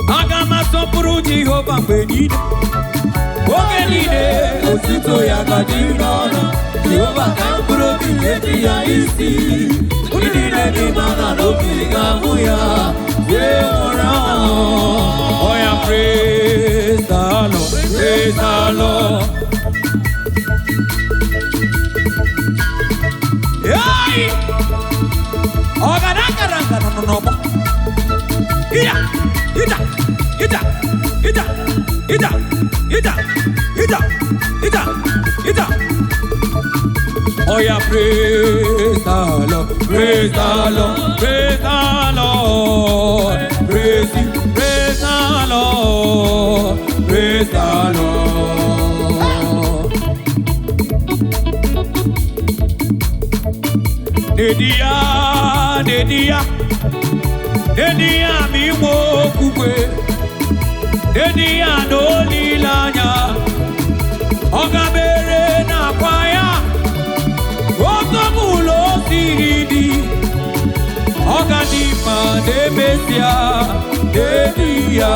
Aga m asọpụrụ Jehova mgbe niile. Oge niile otuto ya gaji n'ọnụ. Jehova ka mkpụrụ obi ga-eji ya isi. Ndị niile dị n'ọnụ n'obi ga-ahụ ya. Wee nwụrụ ahụ. Oh yeah, praise the Lord, praise the Lord. Hey! Ogaranga no. Ida. Oh yeah, praise the Lord, praise the Lord, praise the Lord, praise Him, praise the Lord, praise the Lord. Nedia mi wo kugwe, Nedia no lilanya, Ogabere na kwaya, Otomulo siridi, Oganima de Mesia, Nedia.